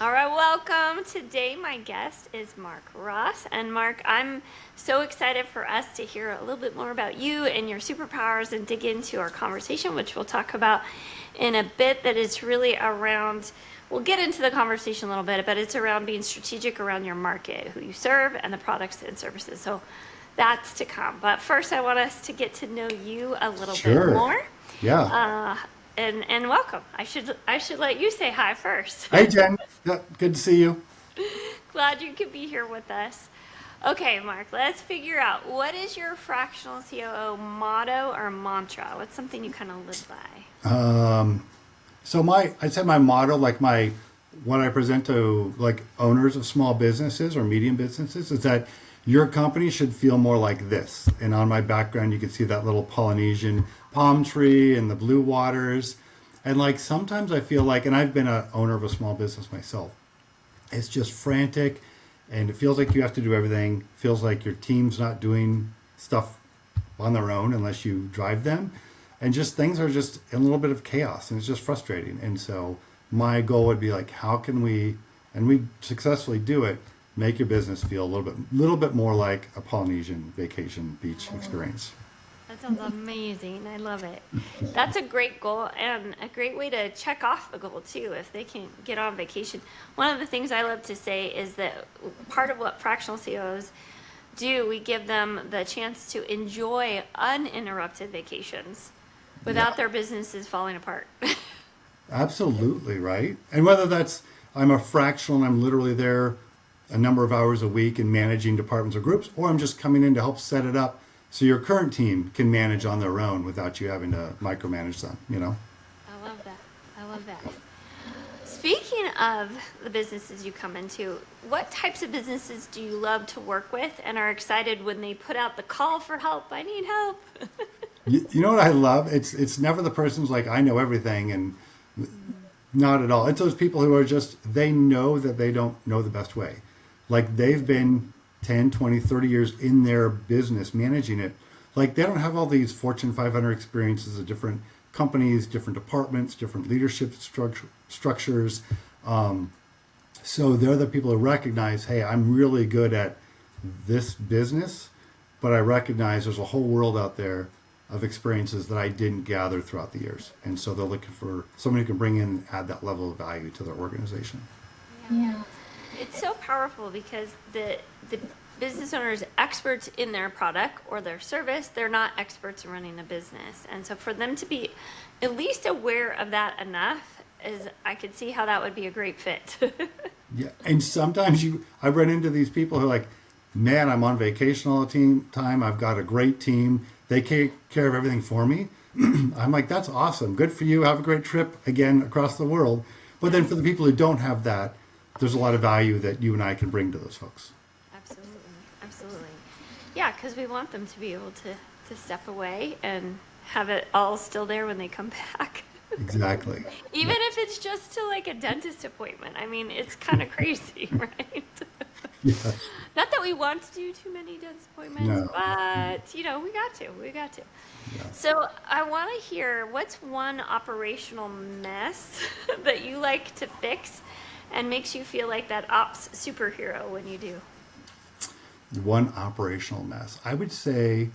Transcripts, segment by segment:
All right, welcome. Today my guest is Mark Ross. And Mark, I'm so excited for us to hear a little bit more about you and your superpowers and dig into our conversation, which we'll talk about in a bit. That is really around, we'll get into the conversation a little bit, but it's around being strategic around your market, who you serve, and the products and services. So that's to come. But first, I want us to get to know you a little bit Sure. more. Yeah. And welcome. I should let you say hi first. Hey, Jen. Yeah, good to see you. Glad you could be here with us. Okay, Mark, let's figure out what is your fractional COO motto or mantra? What's something you kind of live by? I'd say my motto, what I present to like owners of small businesses or medium businesses, is that your company should feel more like this. And on my background, you can see that little Polynesian palm tree and the blue waters. And like sometimes I feel like, and I've been a owner of a small business myself, it's just frantic and it feels like you have to do everything. Feels like your team's not doing stuff on their own unless you drive them. And just things are just in a little bit of chaos and it's just frustrating. And so my goal would be like, how can we, and we successfully do it, make your business feel a little bit more like a Polynesian vacation beach experience. That sounds amazing. I love it. That's a great goal and a great way to check off the goal too if they can get on vacation. One of the things I love to say is that part of what fractional CEOs do, we give them the chance to enjoy uninterrupted vacations Yeah. without their businesses falling apart. Absolutely, right? And whether that's I'm a fractional and I'm literally there a number of hours a week and managing departments or groups, or I'm just coming in to help set it up so your current team can manage on their own without you having to micromanage them. I love that. I love that. Speaking of the businesses you come into, what types of businesses do you love to work with and are excited when they put out the call for help? I need help. You know what I love? It's never the person who's like, I know everything and not at all. It's those people who are just, they know that they don't know the best way. Like they've been 10, 20, 30 years in their business managing it. Like they don't have all these Fortune 500 experiences of different companies, different departments, different leadership structures. So they're the people who recognize, hey, I'm really good at this business, but I recognize there's a whole world out there of experiences that I didn't gather throughout the years. And so they're looking for somebody who can bring in and add that level of value to their organization. Yeah. It's so powerful because the business owner is experts in their product or their service. They're not experts in running a business. And so for them to be at least aware of that enough is I could see how that would be a great fit. Yeah. And sometimes I run into these people who are like, man, I'm on vacation all the time. I've got a great team. They take care of everything for me. I'm like, that's awesome. Good for you. Have a great trip again across the world. But then for the people who don't have that, there's a lot of value that you and I can bring to those folks. Absolutely. Absolutely. Yeah, because we want them to be able to step away and have it all still there when they come back. Exactly. Even Yeah. if it's just to like a dentist appointment. I mean, it's kind of crazy, right? Yeah. Not that we want to do too many dentist appointments, No. but we got to. We got to. Yeah. So I want to hear what's one operational mess that you like to fix and makes you feel like that ops superhero when you do. One operational mess. I would say,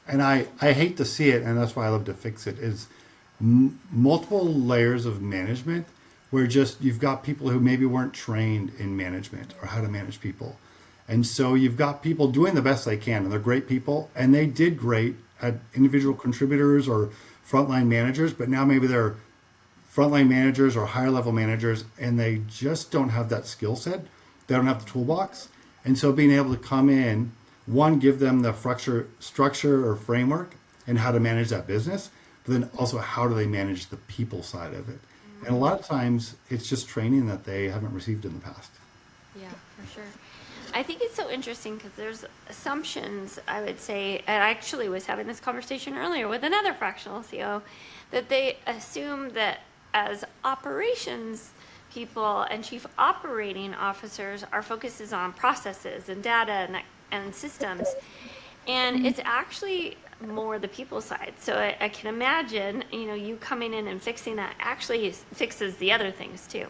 and I hate to see it, and that's why I love to fix it, is multiple layers of management where just you've got people who maybe weren't trained in management or how to manage people. And so you've got people doing the best they can, and they're great people, and they did great at individual contributors or frontline managers, but now maybe they're frontline managers or higher level managers, and they just don't have that skill set. They don't have the toolbox. And so being able to come in, one, give them the structure or framework and how to manage that business, but then also how do they manage the people side of it. And a lot of times it's just training that they haven't received in the past. Yeah, for sure. I think it's so interesting because there's assumptions, I would say, and I actually was having this conversation earlier with another fractional CEO, that they assume that as operations people and chief operating officers, our focus is on processes and data and systems. And it's actually more the people side. So I can imagine, you coming in and fixing that actually fixes the other things too.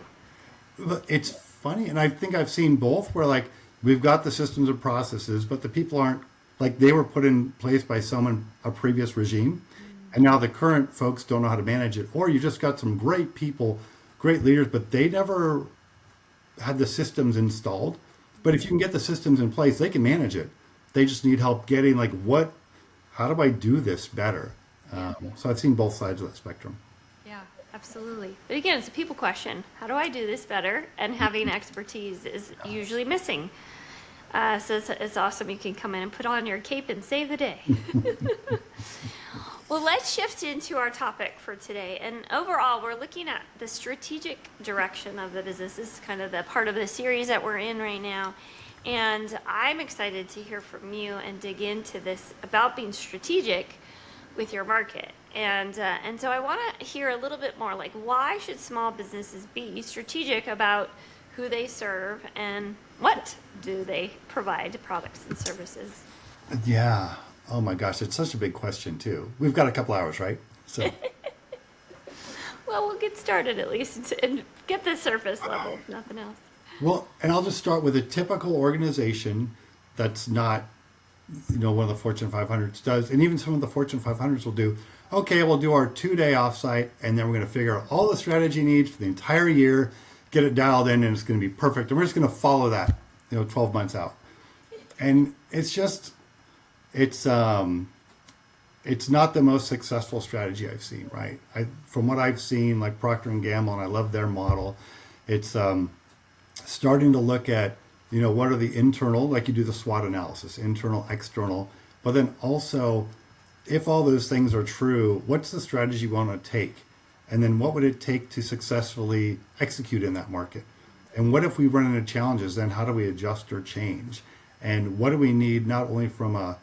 But it's funny, and I think I've seen both where like we've got the systems and processes, but the people aren't like they were put in place by someone, a previous regime, and now the current folks don't know how to manage it. Or you just got some great people, great leaders, but they never had the systems installed. But if you can get the systems in place, they can manage it. They just need help getting like how do I do this better? So I've seen both sides of that spectrum. Yeah, absolutely. But again, it's a people question. How do I do this better? And having expertise is usually missing. So it's awesome. You can come in and put on your cape and save the day. Well, let's shift into our topic for today. And overall, we're looking at the strategic direction of the business. This is kind of the part of the series that we're in right now. And I'm excited to hear from you and dig into this about being strategic with your market. And so I want to hear a little bit more, like, why should small businesses be strategic about who they serve and what do they provide, products and services? Yeah. Oh my gosh, it's such a big question too. We've got a couple hours, right? So Well, we'll get started at least and get the surface level, if nothing else. well, and I'll just start with a typical organization that's not, one of the Fortune 500s does, and even some of the Fortune 500s will do. Okay, we'll do our 2-day offsite, and then we're going to figure out all the strategy needs for the entire year, get it dialed in, and it's going to be perfect. And we're just going to follow that, 12 months out. And it's just, it's not the most successful strategy I've seen, right? From what I've seen, like Procter and Gamble, and I love their model. It's starting to look at, what are the internal, like you do the SWOT analysis, internal, external, but then also, if all those things are true, what's the strategy you want to take? And then what would it take to successfully execute in that market? And what if we run into challenges? Then how do we adjust or change? And what do we need not only from a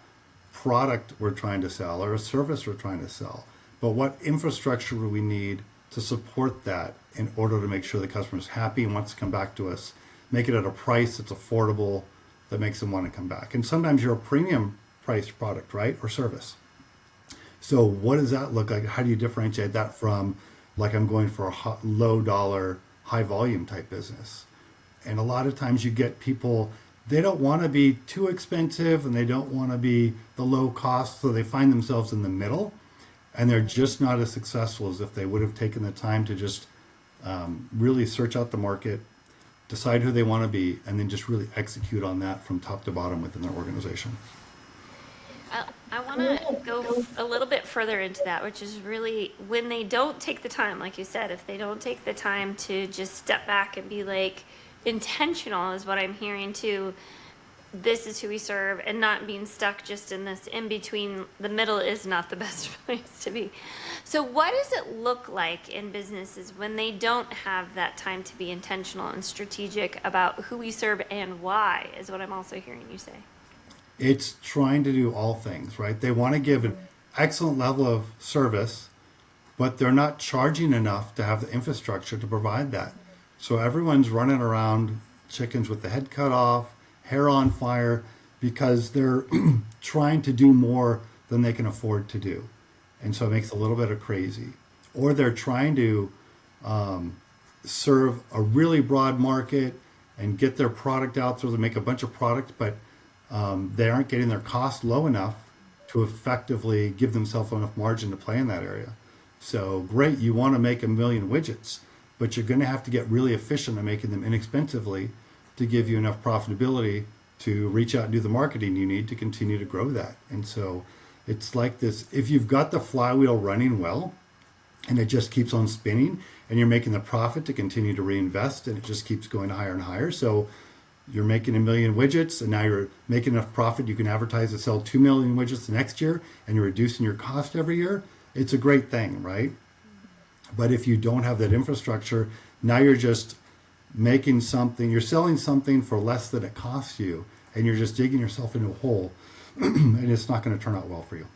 product we're trying to sell or a service we're trying to sell, but what infrastructure do we need to support that in order to make sure the customer's happy and wants to come back to us, make it at a price that's affordable, that makes them want to come back. And sometimes you're a premium priced product, right? Or service. So what does that look like? How do you differentiate that from like I'm going for a low dollar, high volume type business? And a lot of times you get people, they don't want to be too expensive and they don't want to be the low cost. So they find themselves in the middle and they're just not as successful as if they would have taken the time to just really search out the market, decide who they want to be, and then just really execute on that from top to bottom within their organization. I want to go a little bit further into that, which is really when they don't take the time, like you said, if they don't take the time to just step back and be like intentional is what I'm hearing too. This is who we serve, and not being stuck just in this in between. The middle is not the best place to be. So what does it look like in businesses when they don't have that time to be intentional and strategic about who we serve and why, is what I'm also hearing you say. It's trying to do all things, right? They want to give an excellent level of service, but they're not charging enough to have the infrastructure to provide that. So everyone's running around chickens with the head cut off, hair on fire, because they're trying to do more than they can afford to do. And so it makes a little bit of crazy. Or they're trying to serve a really broad market and get their product out so they make a bunch of product, but they aren't getting their cost low enough to effectively give themselves enough margin to play in that area. So great, you want to make 1 million widgets, but you're going to have to get really efficient at making them inexpensively to give you enough profitability to reach out and do the marketing you need to continue to grow that. And so it's like this, if you've got the flywheel running well and it just keeps on spinning and you're making the profit to continue to reinvest and it just keeps going higher and higher. So you're making 1 million widgets and now you're making enough profit you can advertise to sell 2 million widgets the next year and you're reducing your cost every year. It's a great thing, right? But if you don't have that infrastructure, now you're just making something, you're selling something for less than it costs you, and you're just digging yourself into a hole, and it's not going to turn out well for you.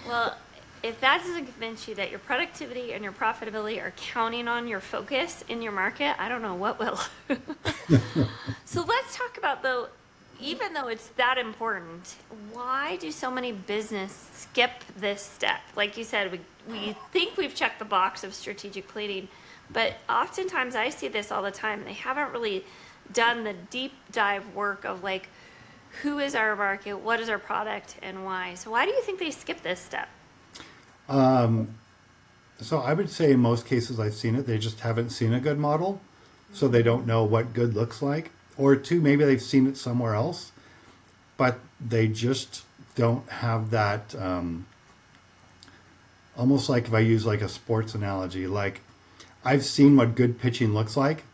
Well, if that doesn't convince you that your productivity and your profitability are counting on your focus in your market, I don't know what will. So let's talk about, though, even though it's that important, why do so many businesses skip this step? Like you said, we think we've checked the box of strategic planning, But oftentimes I see this all the time. They haven't really done the deep dive work of like, who is our market, what is our product, and why. So why do you think they skip this step? So I would say in most cases I've seen it, they just haven't seen a good model. So they don't know what good looks like. Or two, maybe they've seen it somewhere else, but they just don't have that. Almost like if I use like a sports analogy, like I've seen what good pitching looks like,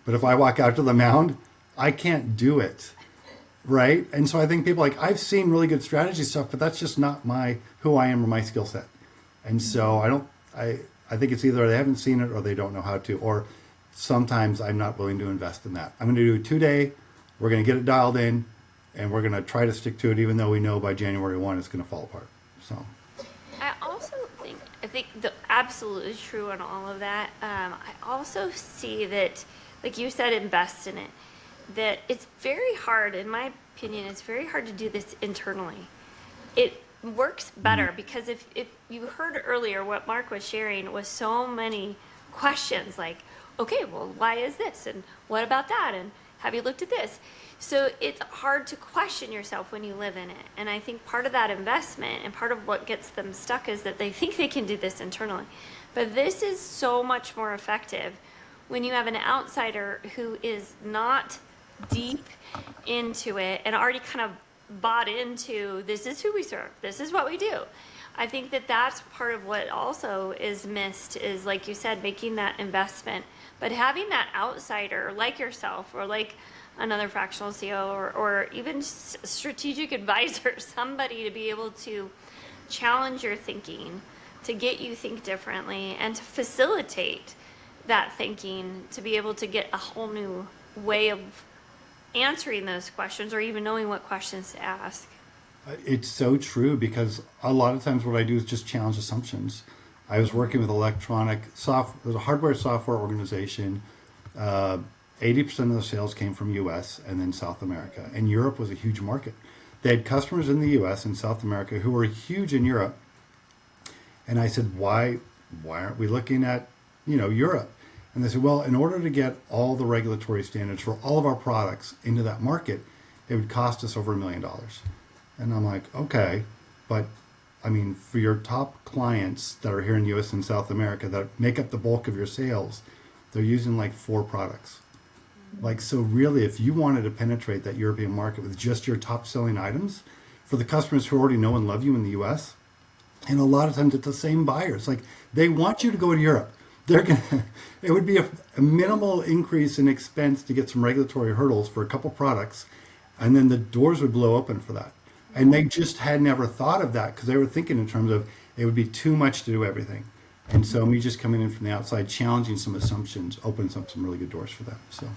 but if I walk out to the mound, I can't do it. Right. And so I think people like, I've seen really good strategy stuff, but that's just not my, who I am or my skill set. And so I think it's either they haven't seen it or they don't know how to, or sometimes I'm not willing to invest in that. I'm going to do a 2 day, we're going to get it dialed in, and we're going to try to stick to it, even though we know by January 1 it's going to fall apart. So I think the absolutely true on all of that. I also see that, like you said, invest in it. That it's very hard, in my opinion, it's very hard to do this internally. It works better because if you heard earlier what Mark was sharing was so many questions like, okay, well, why is this? And what about that? And have you looked at this? So it's hard to question yourself when you live in it. And I think part of that investment and part of what gets them stuck is that they think they can do this internally. But this is so much more effective when you have an outsider who is not deep into it and already kind of bought into, this is who we serve, this is what we do. I think that that's part of what also is missed is, like you said, making that investment. But having that outsider like yourself or like another fractional CEO or even strategic advisor, somebody to be able to challenge your thinking, to get you think differently, and to facilitate that thinking, to be able to get a whole new way of answering those questions or even knowing what questions to ask. it's so true because a lot of times what I do is just challenge assumptions. I was working with electronic software, there's a hardware software organization. 80% of the sales came from US and then South America. And Europe was a huge market. They had customers in the US and South America who were huge in Europe. And I said, why aren't we looking at, Europe? And they said, well, in order to get all the regulatory standards for all of our products into that market, it would cost us over $1 million. And I'm like, okay, but I mean, for your top clients that are here in US and South America that make up the bulk of your sales, they're using like 4 products. Like, so really, if you wanted to penetrate that European market with just your top selling items for the customers who already know and love you in the US, and a lot of times it's the same buyers, like they want you to go to Europe. It would be a minimal increase in expense to get some regulatory hurdles for a couple products, and then the doors would blow open for that. And they just had never thought of that because they were thinking in terms of it would be too much to do everything. And so me just coming in from the outside, challenging some assumptions, opens up some really good doors for them. So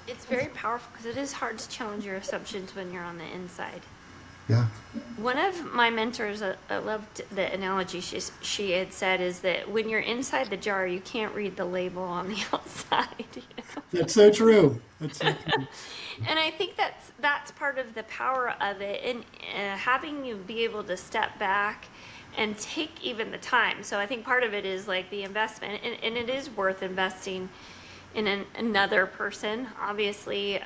It's very powerful because it is hard to challenge your assumptions when you're on the inside. yeah, One of my mentors, I loved the analogy she had said is that when you're inside the jar, you can't read the label on the outside. that's so true. That's so true. And I think that's part of the power of it, and having you be able to step back and take even the time. So I think part of it is like the investment, and it is worth investing in another person. Obviously,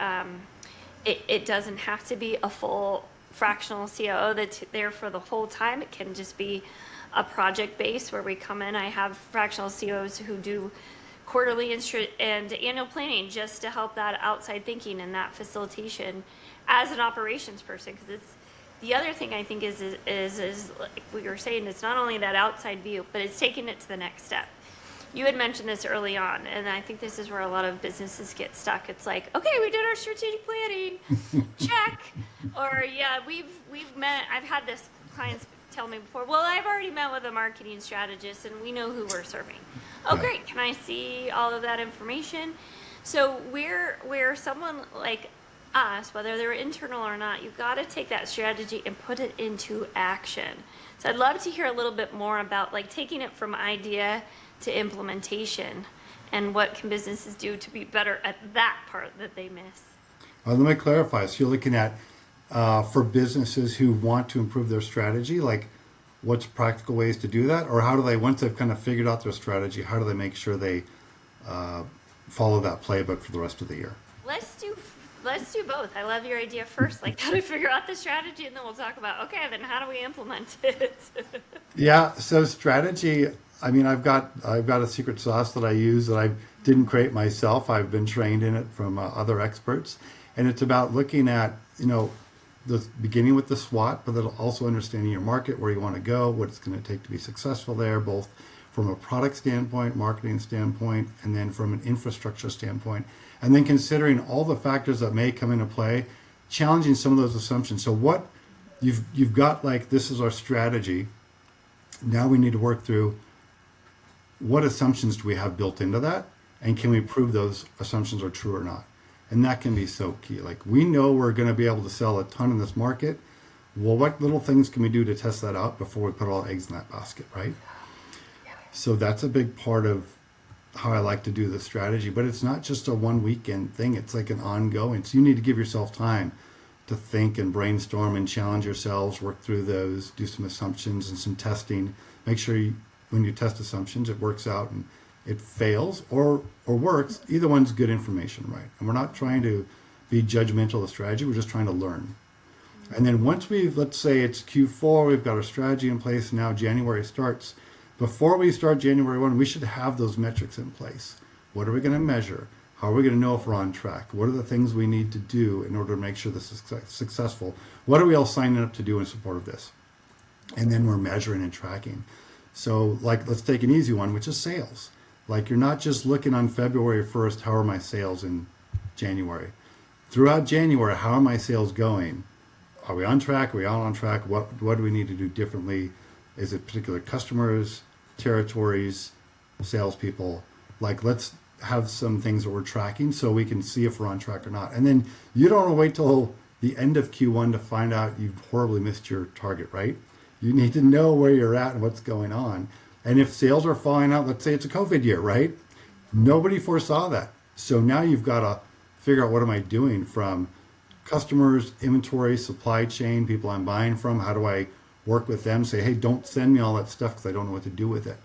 it doesn't have to be a full fractional COO that's there for the whole time. It can just be a project base where we come in. I have fractional COOs who do quarterly and annual planning just to help that outside thinking and that facilitation as an operations person. Because it's the other thing I think is like we were saying, it's not only that outside view, but it's taking it to the next step. You had mentioned this early on, and I think this is where a lot of businesses get stuck. It's like, okay, we did our strategic planning, check. Or yeah, we've met. I've had this clients tell me before. Well, I've already met with a marketing strategist, and we know who we're serving. Oh, Yeah. great! Can I see all of that information? So where someone like us, whether they're internal or not, you've got to take that strategy and put it into action. So I'd love to hear a little bit more about like taking it from idea to implementation and what can businesses do to be better at that part that they miss. Let me clarify. So you're looking at for businesses who want to improve their strategy, like what's practical ways to do that, or how do they, once they've kind of figured out their strategy, how do they make sure they follow that playbook for the rest of the year? Let's do let's do both. I love your idea first, like how to figure out the strategy, and then we'll talk about okay, then how do we implement it? Yeah, so strategy, I mean, I've got a secret sauce that I use that I didn't create myself. I've been trained in it from other experts, and it's about looking at, the beginning with the SWOT, but then also understanding your market, where you want to go, what it's going to take to be successful there, both from a product standpoint, marketing standpoint, and then from an infrastructure standpoint, and then considering all the factors that may come into play, challenging some of those assumptions. So what you've got, like, this is our strategy. Now we need to work through what assumptions do we have built into that, and can we prove those assumptions are true or not? And that can be so key. Like, we know we're going to be able to sell a ton in this market. Well, what little things can we do to test that out before we put all eggs in that basket, right? So that's a big part of how I like to do the strategy. But it's not just a one weekend thing. It's like an ongoing. So you need to give yourself time to think and brainstorm and challenge yourselves, work through those, do some assumptions and some testing. Make sure when you test assumptions, it works out, and it fails or works. Either one's good information, right? And we're not trying to be judgmental of the strategy. We're just trying to learn. And then once let's say it's Q4, we've got our strategy in place. Now January starts. Before we start January 1, we should have those metrics in place. What are we going to measure? How are we going to know if we're on track? What are the things we need to do in order to make sure this is successful? What are we all signing up to do in support of this? And then we're measuring and tracking. So, like, let's take an easy one, which is sales. Like, you're not just looking on February 1st, how are my sales in January? Throughout January, how are my sales going? Are we on track? Are we all on track? What do we need to do differently? Is it particular customers, territories, salespeople? Like, let's have some things that we're tracking so we can see if we're on track or not. And then you don't want to wait till the end of Q1 to find out you've horribly missed your target, right? You need to know where you're at and what's going on. And if sales are falling out, let's say it's a COVID year, right? Nobody foresaw that. So now you've got to figure out, what am I doing from customers, inventory, supply chain, people I'm buying from? How do I work with them? Say, hey, don't send me all that stuff because I don't know what to do with it.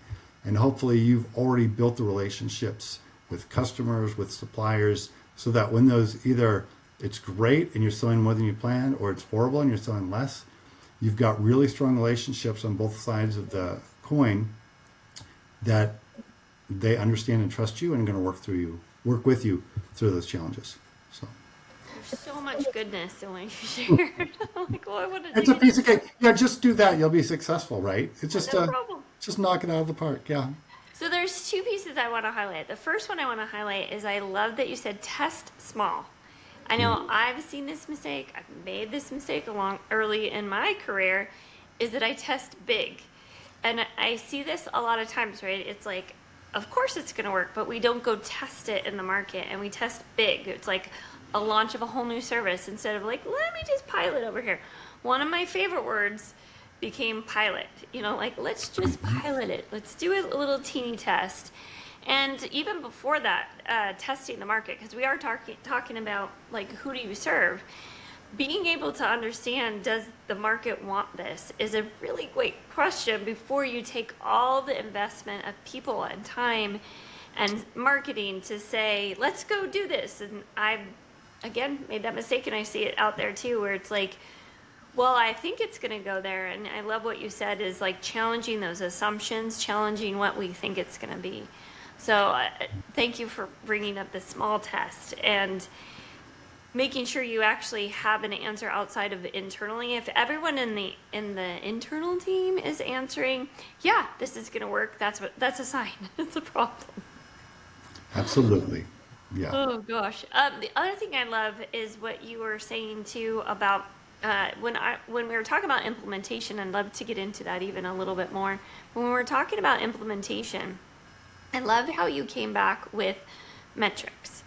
And hopefully you've already built the relationships with customers, with suppliers, so that when those, either it's great and you're selling more than you planned, or it's horrible and you're selling less, you've got really strong relationships on both sides of the coin, that they understand and trust you and are going to work with you through those challenges. So There's so much goodness in what you shared. I'm like, well, I want to it's dig a in. piece of cake. Yeah, just do that. You'll be successful, right? It's No problem. just knock it out of the park. Yeah. So there's two pieces I want to highlight. The first one I want to highlight is I love that you said test small. I know I've seen this mistake. I've made this mistake along early in my career, is that I test big. And I see this a lot of times, right? It's like, of course it's going to work, but we don't go test it in the market, and we test big. It's like a launch of a whole new service instead of like, let me just pilot over here. One of my favorite words became pilot. Like, let's just pilot it. Let's do a little teeny test. And even before that, testing the market, because we are talking about, like, who do you serve? Being able to understand, does the market want this, is a really great question before you take all the investment of people and time and marketing to say, let's go do this. And I've, again, made that mistake, and I see it out there too, where it's like, well, I think it's going to go there. And I love what you said, is like challenging those assumptions, challenging what we think it's going to be. So thank you for bringing up the small test and making sure you actually have an answer outside of internally. If everyone in the internal team is answering, yeah, this is going to work, that's a sign. It's a problem. Absolutely. Yeah. Oh gosh. The other thing I love is what you were saying too about when we were talking about implementation. I'd love to get into that even a little bit more. When we were talking about implementation, I loved how you came back with metrics.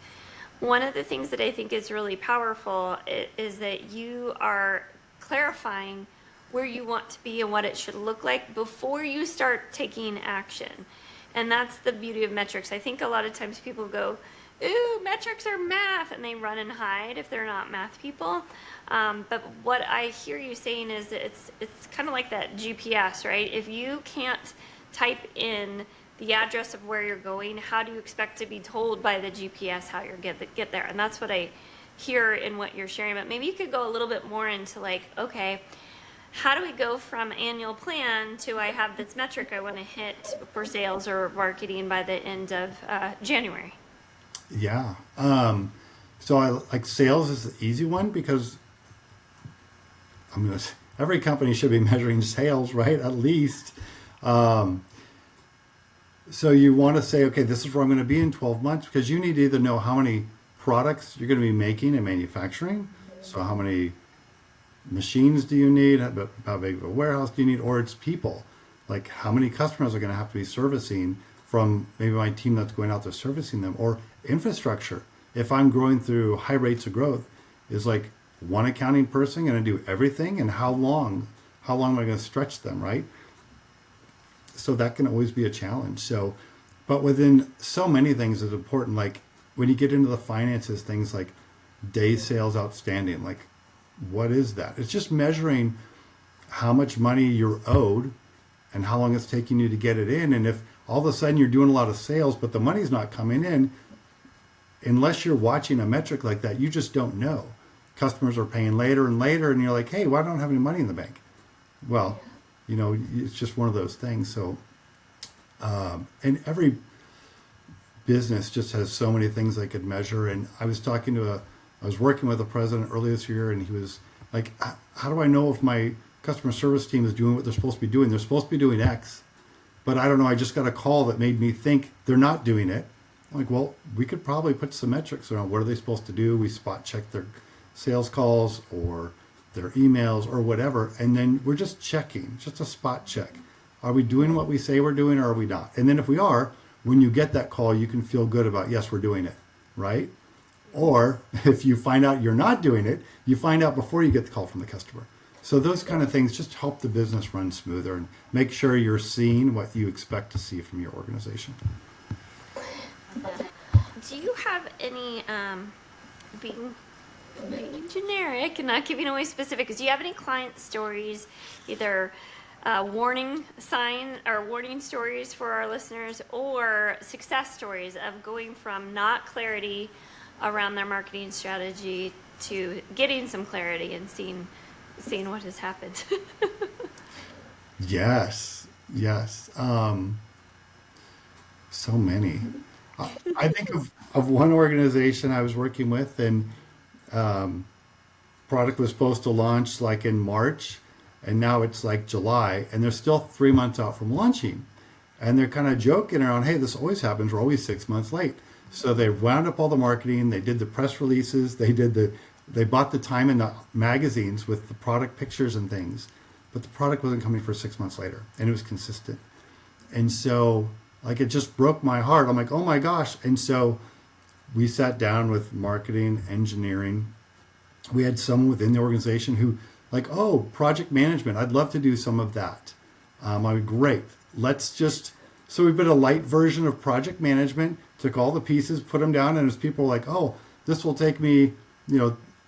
One of the things that I think is really powerful is that you are clarifying where you want to be and what it should look like before you start taking action. And that's the beauty of metrics. I think a lot of times people go ooh, metrics are math, and they run and hide if they're not math people. But what I hear you saying is that it's kind of like that GPS, right? If you can't type in the address of where you're going, how do you expect to be told by the GPS how you're get there? And that's what I hear in what you're sharing. But maybe you could go a little bit more into like, okay, how do we go from annual plan to I have this metric I want to hit for sales or marketing by the end of January? Yeah. So I like sales is the easy one because every company should be measuring sales, right? At least. So you want to say, okay, this is where I'm going to be in 12 months because you need to either know how many products you're going to be making and manufacturing. So how many machines do you need? How big of a warehouse do you need? Or it's people. Like how many customers are going to have to be servicing from maybe my team that's going out there servicing them, or infrastructure. If I'm growing through high rates of growth, is like one accounting person going to do everything, and how long? How long am I going to stretch them, right? So that can always be a challenge. So, but within so many things is important. Like when you get into the finances, things like day sales outstanding, like what is that? It's just measuring how much money you're owed and how long it's taking you to get it in. And if all of a sudden you're doing a lot of sales, but the money's not coming in, unless you're watching a metric like that, you just don't know. Customers are paying later and later, and you're like, hey, why don't I have any money in the bank? Well, it's just one of those things. So, and every business just has so many things they could measure. And I was working with a president earlier this year, and he was like, how do I know if my customer service team is doing what they're supposed to be doing? They're supposed to be doing X, but I don't know. I just got a call that made me think they're not doing it. I'm like, well, we could probably put some metrics around what are they supposed to do. We spot check their sales calls or their emails or whatever. And then we're just checking, just a spot check. Are we doing what we say we're doing, or are we not? And then if we are, when you get that call, you can feel good about, yes, we're doing it, right? Or if you find out you're not doing it, you find out before you get the call from the customer. So those kind of things just help the business run smoother and make sure you're seeing what you expect to see from your organization. Do you have any, being generic and not giving away specifics, do you have any client stories, either warning sign or warning stories for our listeners, or success stories of going from not clarity around their marketing strategy to getting some clarity and seeing what has happened? Yes. So many. I think of one organization I was working with, and product was supposed to launch like in March, and now it's like July, and they're still 3 months out from launching. And they're kind of joking around, hey, this always happens. We're always 6 months late. So they wound up all the marketing. They did the press releases. They bought the time in the magazines with the product pictures and things, but the product wasn't coming for 6 months later, and it was consistent. And so like it just broke my heart. I'm like, oh my gosh. And so we sat down with marketing, engineering. We had someone within the organization who like, oh, project management. I'd love to do some of that. I'm like, great. So we built a light version of project management, took all the pieces, put them down, and as people were like, oh, this will take me,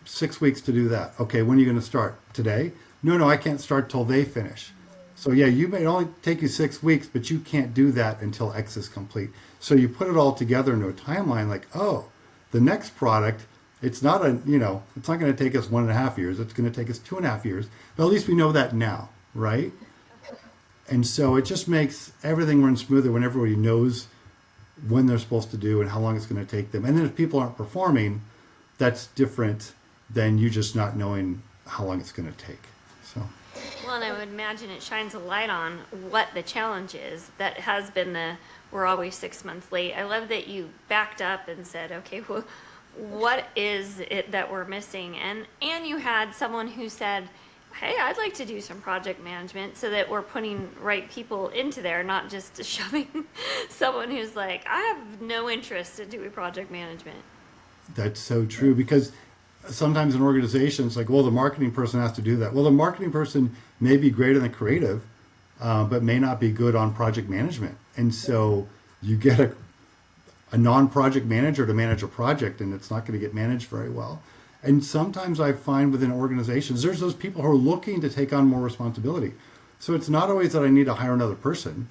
6 weeks to do that. Okay, when are you going to start? Today? No, I can't start till they finish. So yeah, you may only take you 6 weeks, but you can't do that until X is complete. So you put it all together into a timeline like, oh, the next product, it's not it's not going to take us 1.5 years. It's going to take us 2.5 years. But at least we know that now, right? And so it just makes everything run smoother when everybody knows when they're supposed to do and how long it's going to take them. And then if people aren't performing, that's different than you just not knowing how long it's going to take. So. Well, and I would imagine it shines a light on what the challenge is that has been we're always 6 months late. I love that you backed up and said, okay, well, what is it that we're missing? And you had someone who said, hey, I'd like to do some project management, so that we're putting right people into there, not just shoving someone who's like, I have no interest in doing project management. That's so true, because sometimes in organizations, like, well, the marketing person has to do that. Well, the marketing person may be great in the creative, but may not be good on project management. And so you get a non-project manager to manage a project, and it's not going to get managed very well. And sometimes I find within organizations, there's those people who are looking to take on more responsibility. So it's not always that I need to hire another person.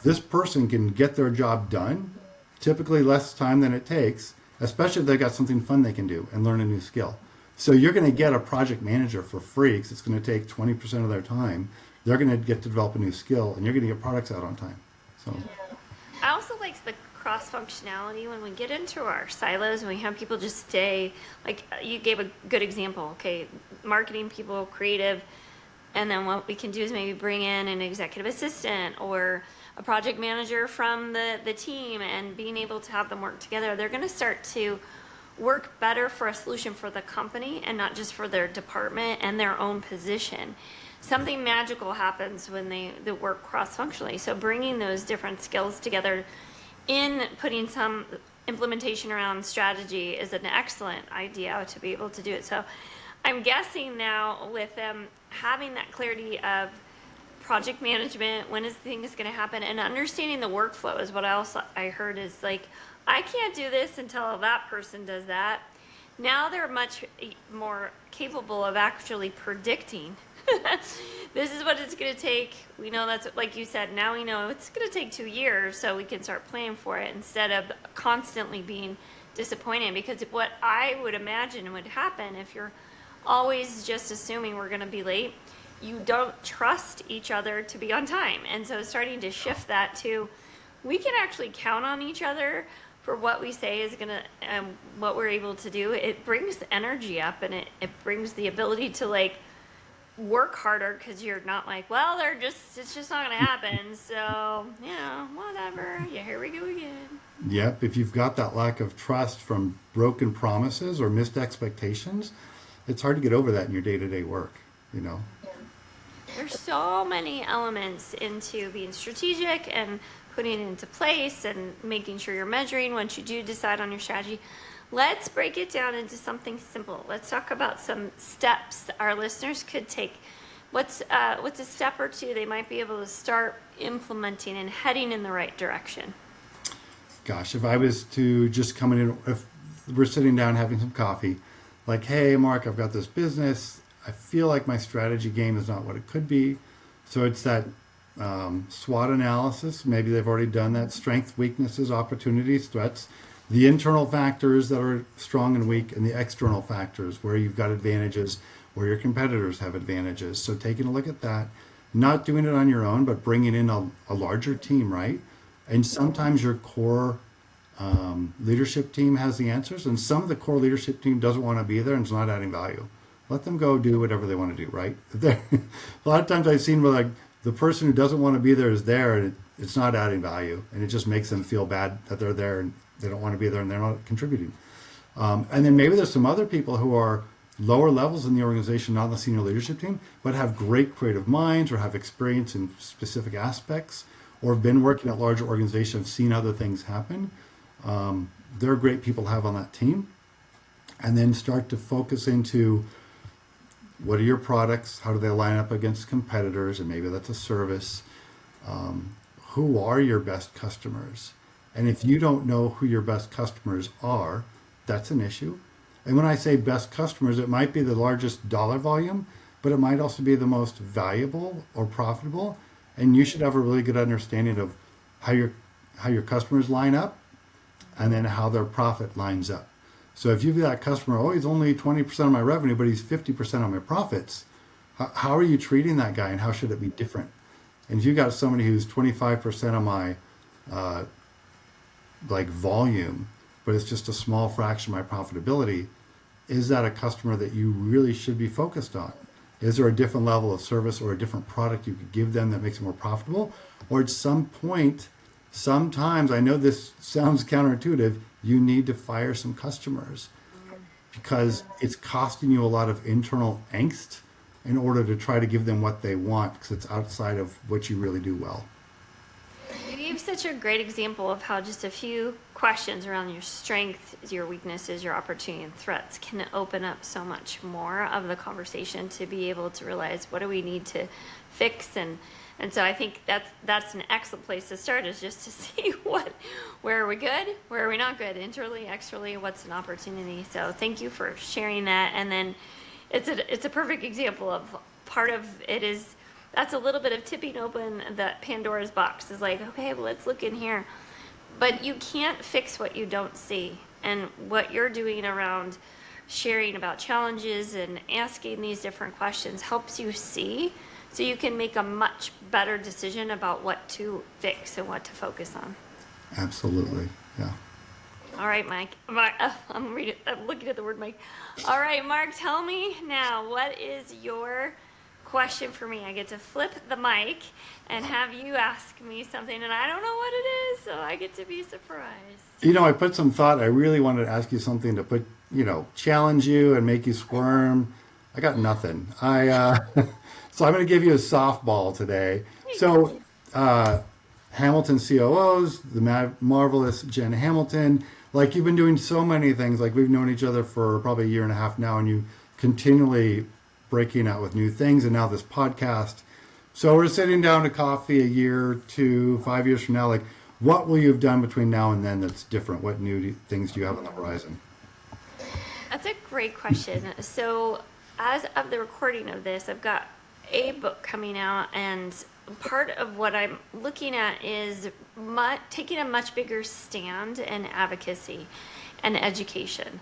This person can get their job done, typically less time than it takes, especially if they've got something fun they can do and learn a new skill. So you're going to get a project manager for free because it's going to take 20% of their time. They're going to get to develop a new skill, and you're going to get products out on time. So I also like the cross functionality when we get into our silos and we have people just stay, like you gave a good example, okay, marketing people, creative, and then what we can do is maybe bring in an executive assistant or a project manager from the team, and being able to have them work together. They're going to start to work better for a solution for the company and not just for their department and their own position. Something magical happens when they work cross-functionally. So bringing those different skills together in putting some implementation around strategy is an excellent idea to be able to do it. So I'm guessing now with them having that clarity of project management, when is things going to happen, and understanding the workflow is what I heard is like, I can't do this until that person does that. Now they're much more capable of actually predicting. This is what it's going to take. We know that's, like you said, now we know it's going to take 2 years, so we can start planning for it instead of constantly being disappointed. Because what I would imagine would happen if you're always just assuming we're going to be late, you don't trust each other to be on time. And so starting to shift that to, we can actually count on each other for what we say is going to, what we're able to do. It brings the energy up, and it brings the ability to like work harder, because you're not like, well, it's just not going to happen. So, whatever. Yeah, here we go again. yep, if you've got that lack of trust from broken promises or missed expectations, it's hard to get over that in your day-to-day work, you know. There's so many elements into being strategic and putting it into place and making sure you're measuring once you do decide on your strategy. Let's break it down into something simple. Let's talk about some steps our listeners could take. What's a step or two they might be able to start implementing and heading in the right direction? Gosh, if I was to just come in, if we're sitting down having some coffee, like, hey, Mark, I've got this business. I feel like my strategy game is not what it could be. So it's that SWOT analysis. Maybe they've already done that. Strengths, weaknesses, opportunities, threats. The internal factors that are strong and weak, and the external factors where you've got advantages, where your competitors have advantages. So taking a look at that, not doing it on your own, but bringing in a larger team, right? And sometimes your core leadership team has the answers, and some of the core leadership team doesn't want to be there and is not adding value. Let them go do whatever they want to do, right? A lot of times I've seen where like the person who doesn't want to be there is there, and it's not adding value, and it just makes them feel bad that they're there and they don't want to be there and they're not contributing. And then maybe there's some other people who are lower levels in the organization, not in the senior leadership team, but have great creative minds or have experience in specific aspects or have been working at larger organizations, seen other things happen. They're great people to have on that team. And then start to focus into what are your products? How do they line up against competitors? And maybe that's a service. Who are your best customers? And if you don't know who your best customers are, that's an issue. And when I say best customers, it might be the largest dollar volume, but it might also be the most valuable or profitable. And you should have a really good understanding of how your customers line up and then how their profit lines up. So if you've got a customer, oh, he's only 20% of my revenue, but he's 50% of my profits, how are you treating that guy, and how should it be different? And if you've got somebody who's 25% of my volume, but it's just a small fraction of my profitability, is that a customer that you really should be focused on? Is there a different level of service or a different product you could give them that makes it more profitable? Or at some point, sometimes, I know this sounds counterintuitive, you need to fire some customers because it's costing you a lot of internal angst in order to try to give them what they want, because it's outside of what you really do well. You gave such a great example of how just a few questions around your strengths, your weaknesses, your opportunity and threats can open up so much more of the conversation to be able to realize what do we need to fix and And so I think that's an excellent place to start, is just to see where are we good, where are we not good, internally, externally, what's an opportunity. So thank you for sharing that. And then it's a perfect example of part of it is that's a little bit of tipping open the Pandora's box, is like, okay, well, let's look in here. But you can't fix what you don't see. And what you're doing around sharing about challenges and asking these different questions helps you see, so you can make a much better decision about what to fix and what to focus on. Absolutely. Yeah. All right, Mike. I'm looking at the word Mike. All right, Mark, tell me now, what is your question for me? I get to flip the mic and have you ask me something, and I don't know what it is, so I get to be surprised. I put some thought. I really wanted to ask you something to challenge you and make you squirm. I got nothing. So I'm going to give you a softball today. So, Hamilton COOs, the marvelous Jen Hamilton, like, you've been doing so many things. Like, we've known each other for probably a year and a half now, and you continually breaking out with new things, and now this podcast. So we're sitting down to coffee a year, 2, 5 years from now. Like, what will you have done between now and then that's different? What new things do you have on the horizon? That's a great question. So, as of the recording of this, I've got a book coming out, and part of what I'm looking at is taking a much bigger stand in advocacy and education.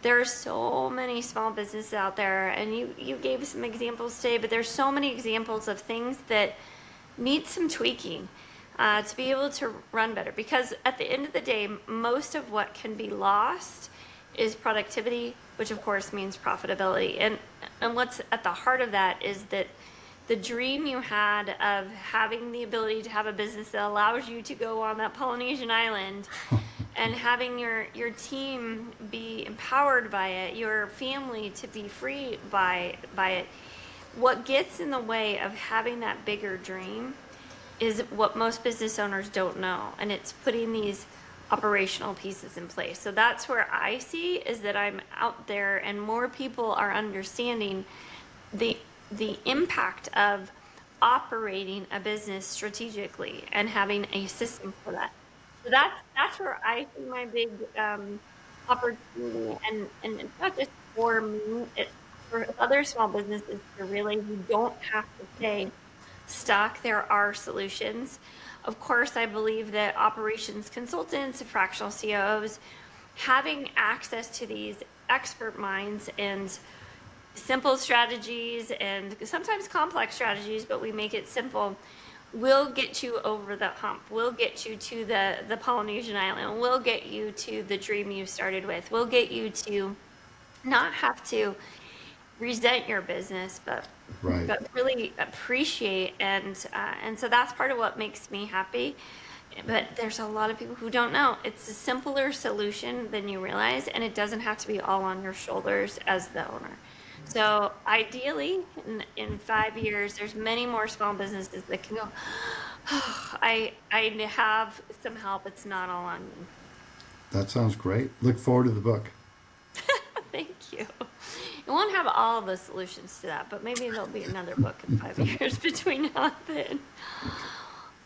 There are so many small businesses out there, and you gave some examples today, but there's so many examples of things that need some tweaking to be able to run better. Because at the end of the day, most of what can be lost is productivity, which of course means profitability. And what's at the heart of that is that the dream you had of having the ability to have a business that allows you to go on that Polynesian island and having your team be empowered by it, your family to be free by it. What gets in the way of having that bigger dream is what most business owners don't know, and it's putting these operational pieces in place. So that's where I see is that I'm out there and more people are understanding the impact of operating a business strategically and having a system for that. So that's where I see my big opportunity, and it's not just for me, it's for other small businesses to realize you don't have to stay stuck. There are solutions. Of course, I believe that operations consultants and fractional COOs having access to these expert minds and simple strategies, and sometimes complex strategies, but we make it simple, will get you over the hump, will get you to the Polynesian island, will get you to the dream you started with, will get you to not have to resent your business, but Right. really appreciate, and so that's part of what makes me happy. But there's a lot of people who don't know. It's a simpler solution than you realize, and it doesn't have to be all on your shoulders as the owner. So ideally, in 5 years, there's many more small businesses that can go, oh, I have some help. It's not all on me. That sounds great. Look forward to the book. Thank you. It won't have all the solutions to that, but maybe there'll be another book in 5 years between now and then.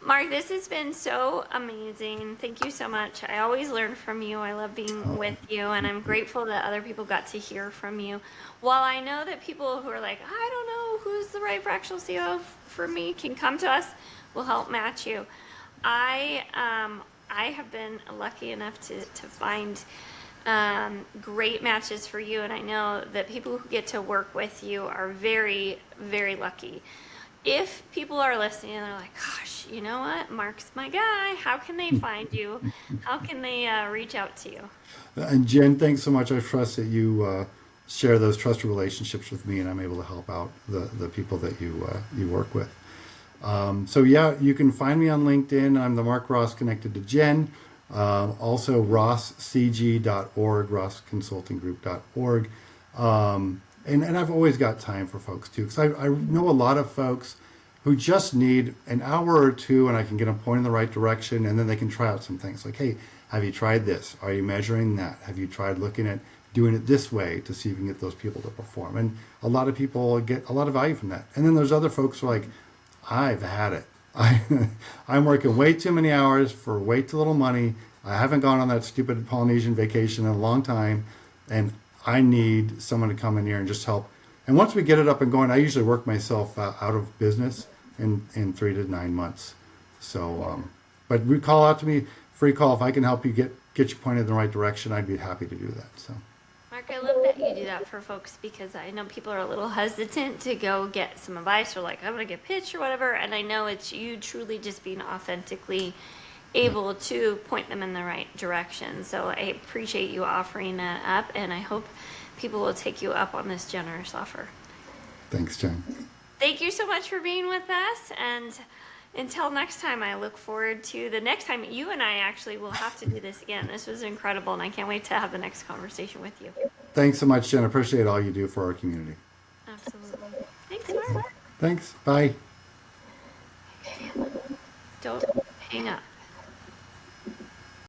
Mark, this has been so amazing. Thank you so much. I always learn from you. I love being with you, and I'm grateful that other people got to hear from you. While I know that people who are like, I don't know who's the right fractional CEO for me, can come to us, we'll help match you. I have been lucky enough to find great matches for you, and I know that people who get to work with you are very, very lucky. If people are listening and they're like, gosh, you know what? Mark's my guy. How can they find you? How can they reach out to you? And Jen, thanks so much. I trust that you share those trusted relationships with me, and I'm able to help out the people that you work with. So yeah, you can find me on LinkedIn. I'm the Mark Ross connected to Jen. Also rosscg.org, rossconsultinggroup.org. And I've always got time for folks too, because I know a lot of folks who just need an hour or two, and I can get them pointed in the right direction, and then they can try out some things like, hey, have you tried this? Are you measuring that? Have you tried looking at doing it this way to see if you can get those people to perform? And a lot of people get a lot of value from that. And then there's other folks who are like, I've had it. I, I'm working way too many hours for way too little money. I haven't gone on that stupid Polynesian vacation in a long time, and I need someone to come in here and just help. And once we get it up and going, I usually work myself out of business in 3 to 9 months. So, but we call out to me, free call. If I can help you get you pointed in the right direction, I'd be happy to do that. So. Mark, I love that you do that for folks because I know people are a little hesitant to go get some advice or like, I'm going to get pitched or whatever. And I know it's you truly just being authentically able to point them in the right direction. So I appreciate you offering that up, and I hope people will take you up on this generous offer. Thanks, Jen. Thank you so much for being with us. And until next time, I look forward to the next time you and I actually will have to do this again. This was incredible, and I can't wait to have the next conversation with you. Thanks so much, Jen. I appreciate all you do for our community. Absolutely. Thanks, Mark. Thanks. Bye. Don't hang up.